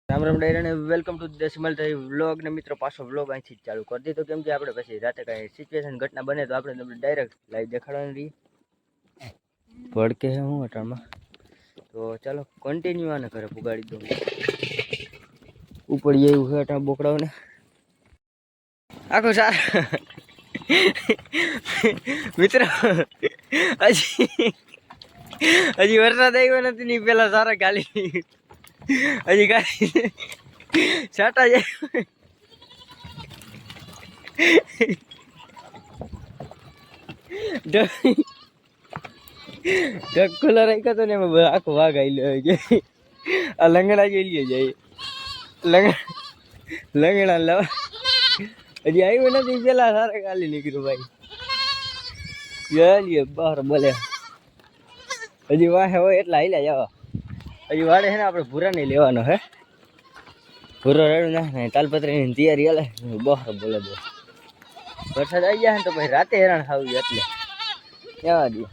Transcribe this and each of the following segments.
રામ રામ ડાયરા ને welcome to દેશમલ થઈ vlog ને મિત્રો પાછો વ્લોગ અહીંથી ચાલુ કરી દીધો કેમ કે આપણે પછી રાતે કાંઈ સિચ્યુએશન ઘટના બને તો આપણે તમને ડાયરેક્ટ લાઈવ દેખાડવાની રહી ભડકે છે હું અટાણમાં તો ચાલો કન્ટિન્યુ આને ઘરે પુગાડી દઉં ઉપડી એવું છે અટાણ બોકડાઓને આખું સાર મિત્રો હજી વરસાદ આવ્યો નથી ની પેલા સારા ગાલી હજી ગાડી છાટા જાય ઢગ ખુલ્લા રાખ્યો હતો ને એમાં આખો વાઘ આવી લે આ લંગડા જોઈ લે જાય લંગડા લાવ હજી આવ્યું નથી પેલા સારા ગાલી નીકળ્યું ભાઈ લે બહાર બોલે હજી વાહે હોય એટલા હાલ્યા જવા હજી વાડે છે ને આપણે ભૂરા નહીં લેવાનો હે ભૂરો રેડું ના તાલપત્રીની તૈયારી હાલે બહાર બોલે દો વરસાદ આવી જાય ને તો પછી રાતે હેરાન થવું એટલે જવા દે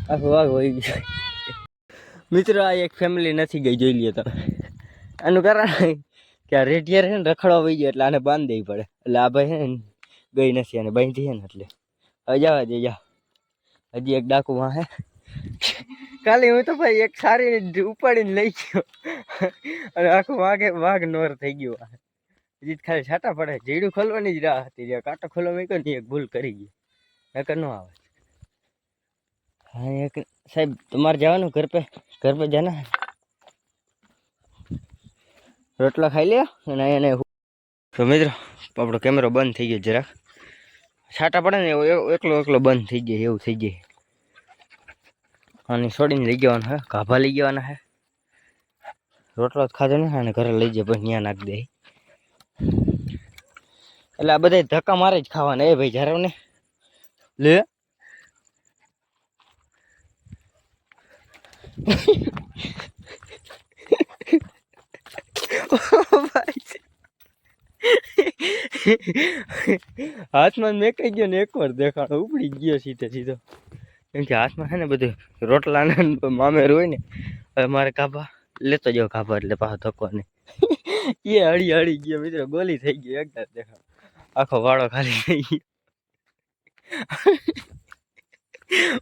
આખું વાઘ હોય ગયું મિત્રો આ એક ફેમિલી નથી ગઈ જોઈ લઈએ તમે આનું કારણ કે આ રેડિયર છે ને રખડવા વહી ગયો એટલે આને બાંધ દેવી પડે એટલે આ ભાઈ છે ને ગઈ નથી અને બાંધી છે ને એટલે હવે જવા દે જા હજી એક ડાકુ માં હે કાલે હું તો ભાઈ એક સારી ઉપાડીને લઈ ગયો અને આખું વાઘ નોર થઈ ગયું હજી ખાલી છાટા પડે જીડું ખોલવાની જ રાહ હતી કાંટો ખોલવા મૂક્યો ને એક ભૂલ કરી ગઈ નકર ન આવે હા એક સાહેબ તમારે જવાનું ઘર પે જાના રોટલા ખાઈ લે અને એને તો મિત્રો આપણો કેમેરો બંધ થઈ ગયો જરાક છાટા પડે ને એકલો બંધ થઈ જાય એવું થઈ જાય અને છોડીને લઈ જવાનું હે ગાભા લઈ જવાના હે રોટલો જ ખાધો ને અને ઘરે લઈ જાય પછી ત્યાં નાખી દે એટલે આ બધા ધક્કા મારે જ ખાવાના એ ભાઈ જ્યારે ને લે હાથમાં મેં કહી ગયો ને એકવાર દેખાડો ઉપડી ગયો સીધો કેમ કે હાથમાં છે ને બધું રોટલા ને મામેર હોય ને હવે મારે કાપા લેતો જાવ કાપા એટલે પાછો ધક્કો ને એ હળી ગયો મિત્રો ગોલી થઈ ગયો એકદમ દેખાડો આખો વાળો ખાલી થઈ ગયો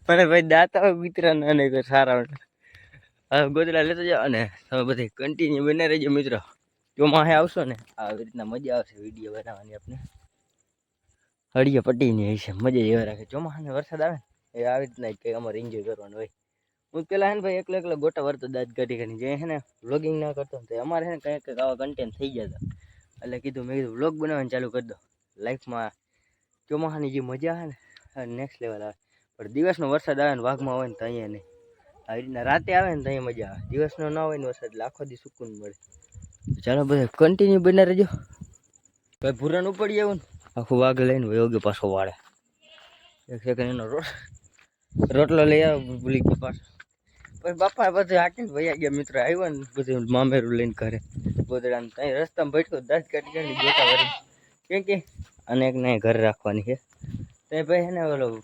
મને ભાઈ દાતા મિત્ર અને સારા હવે ગોદડા લેતો જાવ અને તમે બધી કન્ટિન્યુ બને રહેજો મિત્રો ચોમાસે આવશો ને આવી રીતના મજા આવશે વિડીયો બનાવવાની આપણે હળીએ પટ્ટીની હશે મજા એવા રાખે ચોમાસાને વરસાદ આવે ને એ આવી રીતના કંઈક અમારે એન્જોય કરવાનું હોય હું પેલા હે ને ભાઈ એકલો ગોટા વરતો દાંત કાઢી જે હે ને વ્લોગિંગ ના કરતો તો અમારે હે ને કંઈક આવા કન્ટેન્ટ થઈ ગયા હતા એટલે કીધું મેં કીધું વ્લોગ બનાવવાનું ચાલુ કરી દો લાઈફમાં ચોમાસાની જે મજા આવે ને નેક્સ્ટ લેવલ આવે પણ દિવસનો વરસાદ આવે ને વાઘમાં હોય ને તો અહીંયા નહીં આવી રીતના રાતે આવે ને તો અહીંયા મજા આવે દિવસનો ના હોય ને વરસાદ એટલે આખો દી સુકૂન મળે ચાલો બધા કન્ટિન્યુ બના રહેજો ભાઈ ભૂરાન ઉપડી આવું ને આખું વાઘ લઈને યોગ્ય પાછો વાળે એક સેકન્ડ એનો રોટલો લઈ આવે ભૂલી ગયો પાછો પછી બાપા બધું હાકીને ભાઈ ગયા મિત્રો આવ્યો ને બધું મામેરું લઈને ઘરે ગોદડાને ત્યાં રસ્તામાં ભટકો દાંત કાઢી ગોટા વળી કેમ કે અને એક ને ઘરે રાખવાની છે ત્યાં ભાઈ છે ને ઓલો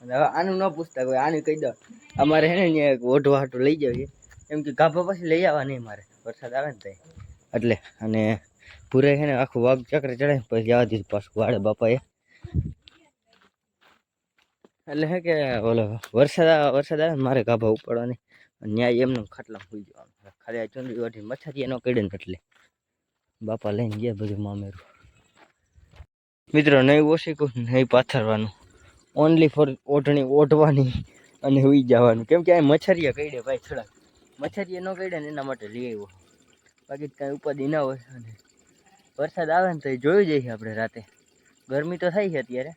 હવે આનું ન પૂછતા કોઈ આનું કહી દો અમારે છે ને અહીંયા ઓઢવા હાટું લઈ જાવ એમ કે ગાભા પછી લઈ આવવા નહીં મારે વરસાદ આવે ને ત્યાં એટલે અને પૂરે છે ને આખું વાઘ ચક્ર ચડે પછી જવા દીધું પાછું વાળે બાપાએ એટલે હે કે ઓલો વરસાદ આવે ને મારે ગાભા ઉપાડવાની ન્યાય એમને ખાટલા સુઈ જવાનું ખાલી આ ચૂંદડી વાટી મચ્છારી એનો કડે ને એટલે બાપા લઈને ગયા બધું મામેરું મિત્રો નહીં ઓશીકું નહીં પાથરવાનું ઓનલી ફોર ઓઢણી ઓઢવાની અને સુઈ જવાનું કેમ કે આ મચ્છરીયા કઈડે ભાઈ થોડાક મચ્છરીયા ન કઈડે ને એના માટે લઈ આવ્યો બાકી કાંઈ ઉપાધિ ના હોય અને વરસાદ આવે ને તો એ જોઈ જઈએ આપણે રાતે ગરમી તો થઈ છે અત્યારે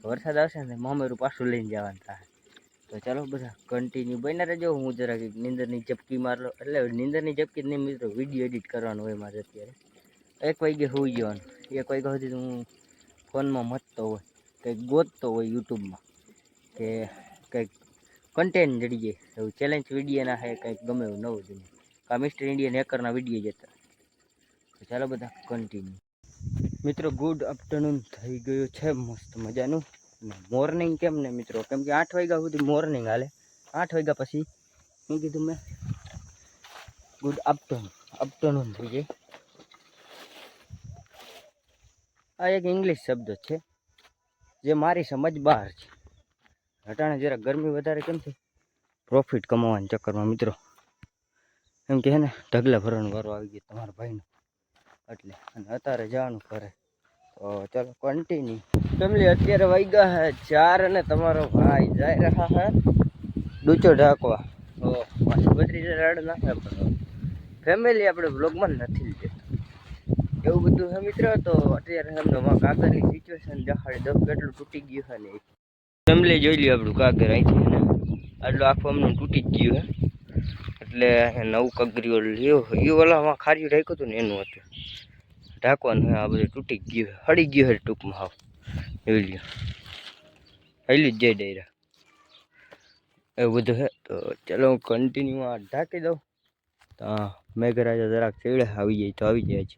વરસાદ આવશે ને મામેરું પાછું લઈને જવાનું થાય તો ચાલો બધા કન્ટિન્યુ બન્યા રહેજો હું જરાક નીંદરની ઝપકી મારલો એટલે નીંદરની ઝપકી જ નહીં મિત્રો વિડીયો એડિટ કરવાનો હોય મારે અત્યારે 1 વાગે સુઈ જવાનું 1 વાગ્યા સુધી હું ફોનમાં મથતો હોય કંઈક ગોતતો હોય યુટ્યુબમાં કે કંઈક કન્ટેન્ટ જડી જાય એવું ચેલેન્જ વિડીયોના છે કંઈક ગમે એવું નવું જોઈએ કા મિસ્ટર ઇન્ડિયન હેકરના વિડીયો જતા તો ચાલો બધા કન્ટિન્યુ મિત્રો ગુડ આફ્ટરનૂન થઈ ગયું છે મસ્ત મજાનું મોર્નિંગ કેમ ને મિત્રો કેમ કે 8 વાગ્યા સુધી મોર્નિંગ હાલે 8 વાગ્યા પછી મેં કીધું મેં ગુડ આફ્ટરનૂન થઈ જાય. આ એક ઇંગ્લિશ શબ્દ છે જે મારી સમજ બહાર છે. હટાણે જરા ગરમી વધારે કેમ છે? પ્રોફિટ કમાવાના ચક્કરમાં મિત્રો. એમ કે ને ઢગલા ભરવાનો વારો આવી ગયો તમારા ભાઈનો, એટલે અને અત્યારે જવાનું કરે. તો ચાલો કન્ટિન્યુ. ફેમિલી અત્યારે વાગ્યા હે 4 અને તમારો ભાઈ જઈ રહ્યા હે ડૂચો ઢાંકવા. પાછી 32 રાડ નાખે પણ ફેમિલી આપણે બ્લોગમાં નથી લીધેતા એવું બધું હે મિત્ર. તો અત્યારે એમનો કાગળની સિચ્યુએશન દેખાડી દઉં કેટલું તૂટી ગયું છે ને. ફેમિલી જોઈ લ્યો આપણું કાગળ અહીંથી ને આટલું આખું અમને તૂટી જ ગયું હે. એટલે નવું કગરીઓ લ્યો એ ઓલામાં ખારીયું રાખ્યું હતું ને એનું હતું ઢાંકવાનું. આ બધું તૂટી ગયું હળી ગયું છે ટૂંકમાં. હાવ જોઈ લ્યો હલી જ જાય ડાયરા એવું બધું છે. તો ચાલો હું કન્ટિન્યુ આ ઢાંકી દઉં. તો મેઘરાજા જરાક ચેડે આવી જાય તો આવી જાય છે.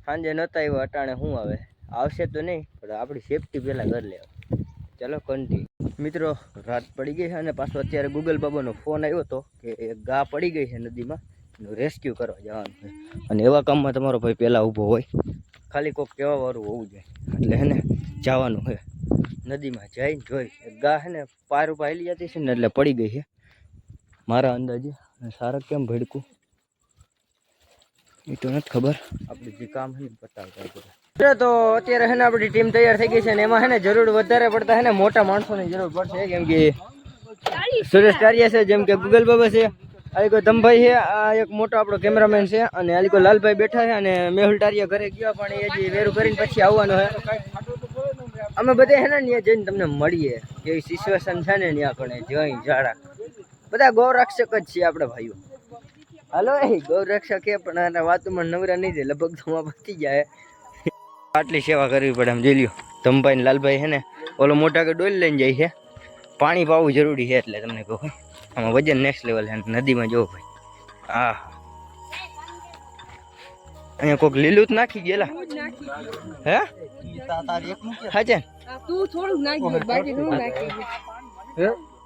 સાંજે નહોતા આવ્યા અટાણે શું આવે આવશે તો નહીં પણ આપણી સેફટી પહેલાં કરી લેવા. ચાલો કન્ટિન્યુ. મિત્રો રાત પડી ગઈ છે અને પાછો અત્યારે ગૂગલ બાબાનો ફોન આવ્યો હતો કે એક ગા પડી ગઈ છે નદીમાં, એનું રેસ્ક્યુ કરવા જવાનું છે. અને એવા કામમાં તમારો ભાઈ પહેલાં ઊભો હોય, ખાલી કોઈક કહેવાવાળું હોવું જોઈએ. એટલે હે ને જવાનું છે નદીમાં જઈને જોઈ એક ગા છે ને પાર ઉપર હાલી જતી છે ને એટલે પડી ગઈ છે મારા અંદાજે. સારક કેમ ભડકું એ તો નથી ખબર. આપણે જે કામ છે ને પતાવતા. તો અત્યારે છે ને આપણી ટીમ તૈયાર થઈ ગઈ છે ને એમાં છે ને જરૂર વધારે પડતા છે ને મોટા માણસોની જરૂર પડશે. કેમ કે સુરેશ કારિયા છે, જેમ કે ગૂગલ બાબા છે, આલીકો ધમભાઈ છે, આ એક મોટો આપણો કેમેરામેન છે, અને આલીકો લાલભાઈ બેઠા છે, અને મેહુલ ટારિયા ઘરે ગયા પણ એ હજી વેરું કરીને પછી આવવાનો છે. અમે બધે છે ને ત્યાં જઈને તમને મળીએ કેવી સિચ્યુએશન છે ને ત્યાં પણ જોઈ ઝાડા બધા ગૌરક્ષક જ છીએ આપણે ભાઈઓ. હાલો એ ગૌરક્ષક એ પણ આના વાતમાં નવરા નહીં દે લગભગ તો પતી જાય. આટલી સેવા કરવી પડે એમ જોઈ લ્યો. ધમભાઈ ને લાલભાઈ છે ને ઓલો મોટા કે ડોલ લઈને જાય છે. પાણી પાવું જરૂરી છે એટલે તમને કહું આમાં વજન નેક્સ્ટ લેવલ છે. નદીમાં જોવો ભાઈ. હા અહીંયા કોઈક લીલું જ નાખી ગયેલા હે હા છે તું થોડું નાખી બાકી નું નાખી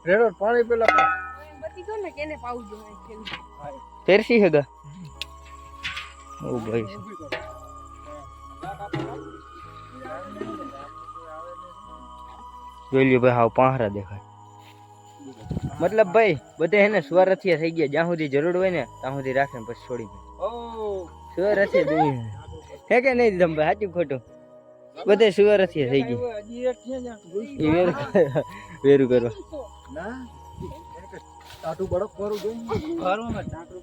રેડો પાણી પેલા બતી ગયો ને કેને પાવું જોઈએ તેરસી હેગા ઓ ભાઈ જોઈ લ્યો ભાઈ હાવ પાંહરા દેખાય. મતલબ ભાઈ બધે હે ને સ્વરથિયા થઈ ગયા. જ્યાં સુધી જરૂર હોય ને ત્યાં સુધી રાખે ને પછી છોડી દે. સ્વરથિયા દુનિયા હે કે નહીં ધમભાઈ? સાચું ખોટું? બધે સ્વરથિયા થઈ ગયા. વેરું કરવા ટાટુ બડક કરું જોઈએ ઘરમાં ટાટુ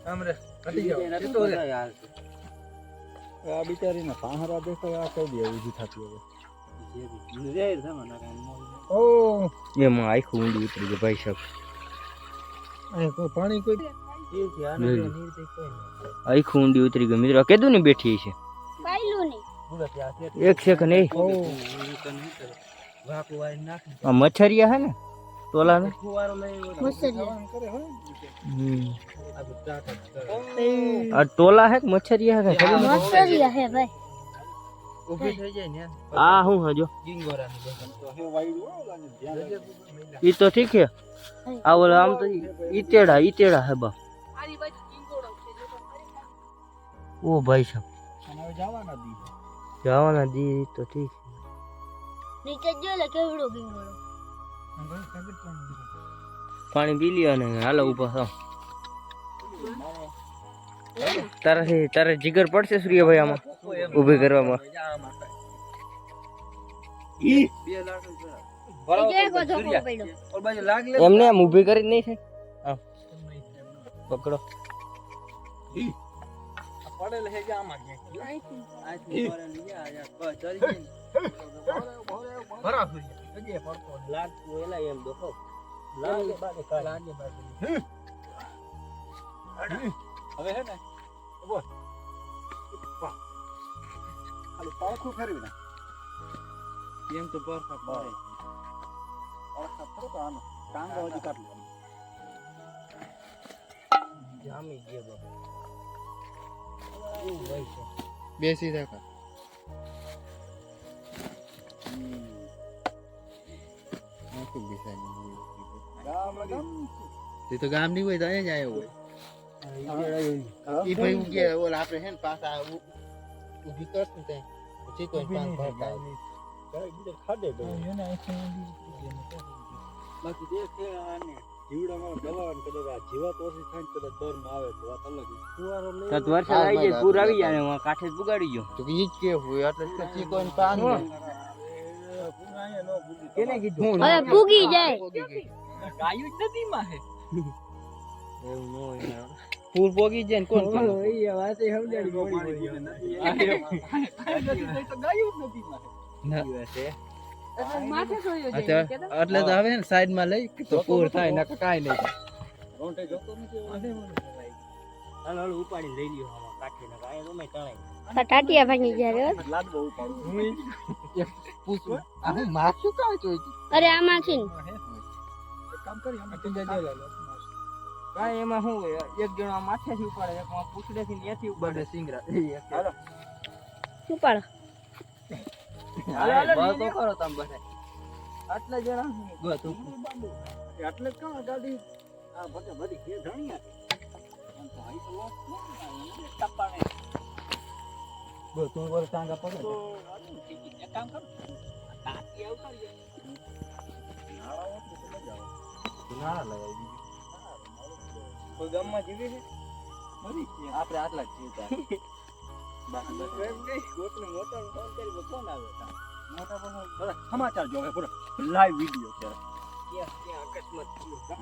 આમરે કટી જાવ તો યાર આ બિચારીને પાંહરા દેખાય આ કઈ દે ઊભી થતી હવે ઓ એમાં આખું ઊંડી ઉતરી ગયું ભાઈ સાહેબ. કોઈ પાણી કોઈ આખું ઊંડી ઉતરી ગયું મિત્રો. કેદું ની બેઠી છે એક સેકન્ડ એ આ મચ્છરિયા હે ને તોલા ને આ ટોલા હે મચ્છરિયા હે મચ્છરિયા હે ભાઈ ઊભી થઈ જાય ને આ હું હજો ઈ તો ઠીક હે. આ ઓલા આમ તો ઈતેડા હે બા. ઓ ભાઈ સાહેબ જવાના દી તો ઠીક નીચે જો લે કેવડો ગીંગોળો પાણી પી લ્યો ને હાલો ઉભા થાવ. તારે જીગર પડશે સૂર્યભાઈ આમાં ઊભી કરવામાં? એમને આમ ઊભી કરી નહીં થાય પકડો હવે હે ને બોલ ખાલી પાખું ફેરવી ના એમ તો પરફેક્ટ પડે પરફેક્ટ કરો તો આનો ટાંગો હજી કાઢ લો જામી ગયો બાબા. ઓ ભાઈ છે બેસી રાખા ગામ તે તો ગામ ની હોય તો અહીંયા જ આવ્યો હોય ઈ ભાઈ ઉગે ઓલ આપણે હે ને પાછા ઊભી કરશું તે પછી કોઈ પાન ભરતા ખાડે ગયો બાકી દેખ કે આને જીવડામાં દવા કદાચ આ જીવાત ઓછી થાય ને કદાચ દરમાં આવે તો વાત અલગ ફુવારો લઈ તો વરસાદ આવી જાય પૂર આવી જાય ને હું કાઠે જ પુગાડી ગયો તો ઈ જ કે હોય એટલે પછી કોઈ પાન કેને કીધું હવે પૂગી જાય ગાયું જ નથી માં હે એવું ન હોય પૂર પોગી જાય ને કોણ એ વાત એ સમજાડી તો ગાયું જ નથી માં માથે સોયો એટલે જાય એટલે તો હવે ને સાઈડ માં લઈ તો પૂર થાય ને કાઈ નહીં રોંટે જોતો નથી હાલ ઉપાડી લઈ લ્યો આમાં કાઠે ને ગાય તો મે તણાઈ ટાટિયા ભાંગી જાય રે લાડવો ઉપાડું પૂછું આ હું માથું કાય જોઈ અરે આમાંથી ને કામ કરી અમે તું જજે કાઈ એમાં શું હોય એક જણો આ માથેથી ઉપાડે એક માં પૂછડેથી ત્યાંથી ઉપાડે સિંગરા હાલો ઉપાડો હાલો બસ તો કરો તમે બધા આટલા જણા બસ એટલે કાં ગાડી આ ભકે બધી કે ધણિયા ટપાણે બસ તું બોલ સાંગા પડે તો એક કામ કર તાકી આવતારીએ નાળા લગાવી કોઈ ગામમાં જીવે છે આપણે આટલા જ જીવતા મોટા ફોન કરી કોણ આવે મોટા પણ સમાચાર જોવે પૂરો લાઈવ વિડિયો ત્યારે ત્યાં અકસ્માત થયો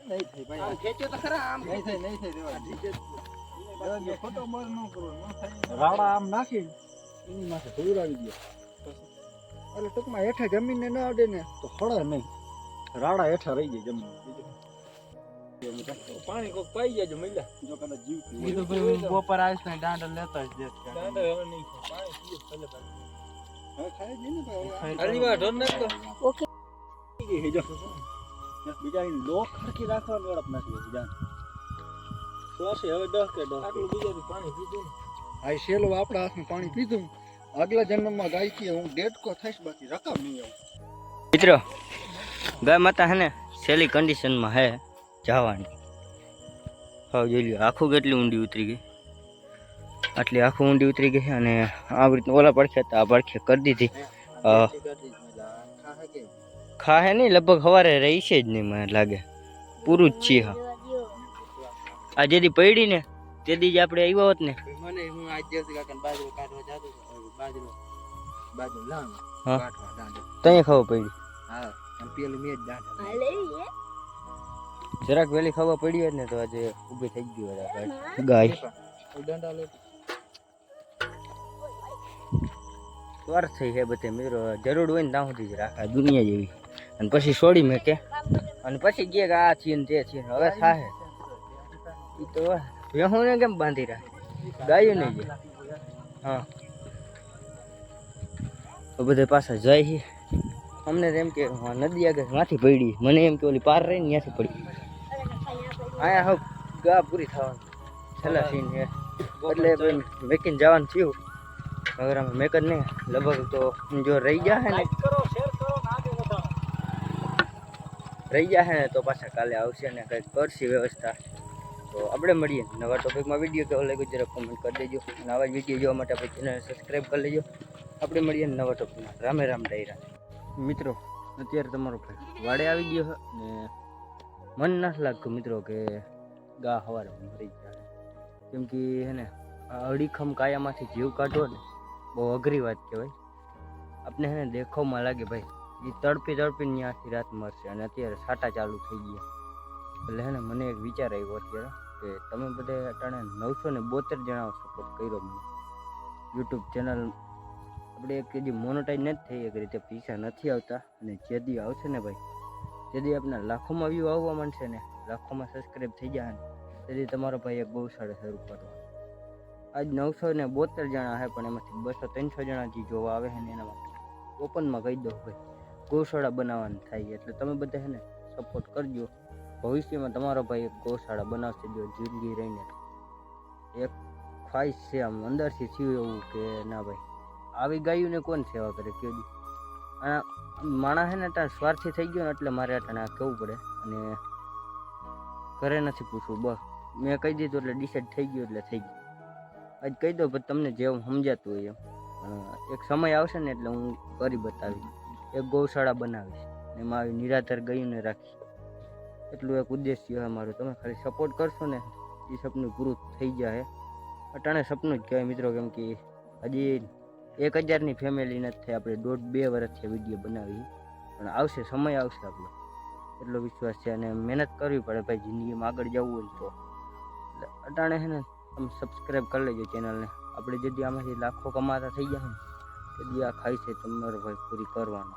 નહીં થઈ ભાઈ આમ ખેંચ્યો તો ખરા આમ નહીં થઈ દેવા ફોટો મર ન કરો રાડા આમ નાખી એની માથે ધૂળ આવી ગયો એટલે ટૂંકમાં હેઠે જમીનને ન અડે ને તો હળે નહીં રાડા હેઠા રહી જાય જમીન પાણી કોક પાઈ જાય મહિલા જો કદાચ જીવ ઈ તો ભાઈ બપોર આવીશ ને દાંડો લેતા જ દાંડા હવે નહીં પાણી પીએ ભલે ભાઈ હવે ખાઈ જઈને ભાઈ અરીવા ઢોર નાખતો ઓકે બીજા લોક ખડકી રાખવાનું વળપ નથી હોતી જાન શ્વાસે હવે 10 કે 10 આટલું બીજાથી પાણી પીધું આ શેલો આપણા હાથમાં પાણી પીધું આગલા જન્મમાં ગાય કે હું ડેડકો થઈશ બાકી રકમ નહીં આવું મિત્રો ગાય માતા હે ને સેલી કન્ડિશનમાં હે જવાની હા જોઈ લ્યો આખું કેટલી ઊંડી ઉતરી ગઈ આટલી આખું ઊંડી ઉતરી ગઈ છે અને આ રીતના ઓલા પડખે હતા આ પડખે કરી દીધી ખાહે નહીં લગભગ સવારે રહી છે જ નહીં મને લાગે પૂરું જ છે હા આ જેથી પડી ને તેથી જ આપણે આવ્યા હોત ને મને હું આજ દેસી કાકાને બાજરો કાઢવા જાતો બાજરો લાવ હા. કાઢવા દાંડો તઈ ખબર પડી હા અને પેલું મેં જ દાંડો જરાક વહેલી ખબર પડી હોત ને તો આજે ઊભી થઈ ગઈ બધા ગાય દંડા લે સ્વાર્થ થઈ છે બધે મિત્રો જરૂર હોય ને ત્યાં સુધી જ રાખા દુનિયા જેવી અને પછી છોડી મેં કે અને પછી કે આ છે ને તે છે હવે થાહે ઈ તો વેહુને કેમ બાંધી રાખે ગાયું નહીં જાય હા તો બધે પાછા જાય છે અમને તો એમ કે નદી આગળ માંથી પડી મને એમ કે ઓલી પાર રહી ને ત્યાંથી પડી અહીંયા હવે ગા પૂરી થવાની છેલ્લા સીન છે એટલે મેકીને જવાનું થયું હવે અમે મેક જ નહીં લગભગ તો જો રહી જાય ને રહી જાય ને તો પાછા કાલે આવશે ને કંઈક કરશે વ્યવસ્થા તો આપણે મળીએ નવા ટોપિકમાં વિડીયો કેવો લાગ્યો જરા કોમેન્ટ કરી દેજો અને આવા જ વિડીયો જોવા માટે આપણે ચેનલ સબસ્ક્રાઈબ કરી લેજો આપણે મળીએ નવા ટોપિકમાં રામે રામ ડાયરા મિત્રો અત્યારે તમારો ભાઈ વાડે આવી ગયો છે ને મન નથી લાગતું મિત્રો કે ગા સવારે મરી જાય કેમ કે હે ને આ અડીખમ કાયામાંથી જીવ કાઢવો ને બહુ અઘરી વાત કહેવાય આપણે હે ને દેખાવમાં લાગે ભાઈ એ તડપીને ત્યાંથી રાત મરશે અને અત્યારે સાટા ચાલુ થઈ ગયા એટલે હે ને મને એક વિચાર આવ્યો અત્યારે કે તમે બધે અટાણે 972 જણાઓ સપોર્ટ કર્યો મને યુટ્યુબ ચેનલ આપણે એક જે મોનોટાઈઝ નથી થઈ એક રીતે પૈસા નથી આવતા અને જે દી આવશે ને ભાઈ જે દી આપણે લાખોમાં વ્યૂ આવવા માંડશે ને લાખોમાં સબસ્ક્રાઈબ થઈ જાય ને તેથી તમારો ભાઈ એક ગૌશાળા શરૂ કરવો આજ 972 જણા છે પણ એમાંથી 200-300 જણા જે જોવા આવે છે ને એના માટે ઓપનમાં કહી દો ભાઈ ગૌશાળા બનાવવાનું થાય એટલે તમે બધા છે ને સપોર્ટ કરજો ભવિષ્યમાં તમારો ભાઈ એક ગૌશાળા બનાવશે જો જિંદગી રહીને એક ખ્વાહિશ છે આમ અંદરથી થયું એવું કે ના ભાઈ આવી ગાયોને કોણ સેવા કરે કે માણસ હે ને તાર સ્વાર્થી થઈ ગયો ને એટલે મારે અટાણે આ કહેવું પડે અને ઘરે નથી પૂછવું બસ મેં કહી દીધું એટલે ડિસાઈડ થઈ ગયું એટલે થઈ ગયું આજ કહી દો પણ તમને જેવું સમજાતું હોય એમ એક સમય આવશે ને એટલે હું કરી બતાવીશ એક ગૌશાળા બનાવીશ ને એમાં આવી નિરાધાર ગયુંને રાખીશ એટલું એક ઉદ્દેશ્ય છે મારું તમે ખાલી સપોર્ટ કરશો ને એ સપનું પૂરું થઈ જાય અટાણે સપનું જ કહેવાય મિત્રો કેમ કે હજી 1000ની ફેમિલી નથી થઈ આપણે 1.5-2 વર્ષથી વિડીયો બનાવી પણ આવશે સમય આવશે આપણો એટલો વિશ્વાસ છે અને મહેનત કરવી પડે ભાઈ જિંદગીમાં આગળ જવું હોય તો એટલે અટાણે છે ને તમે સબસ્ક્રાઈબ કરી લેજો ચેનલને આપણે ଯଦି આમાંથી લાખો કમાતા થઈ જાય ને તેથી આ ખાઈ છે તમારો ભાઈ પૂરી કરવાનો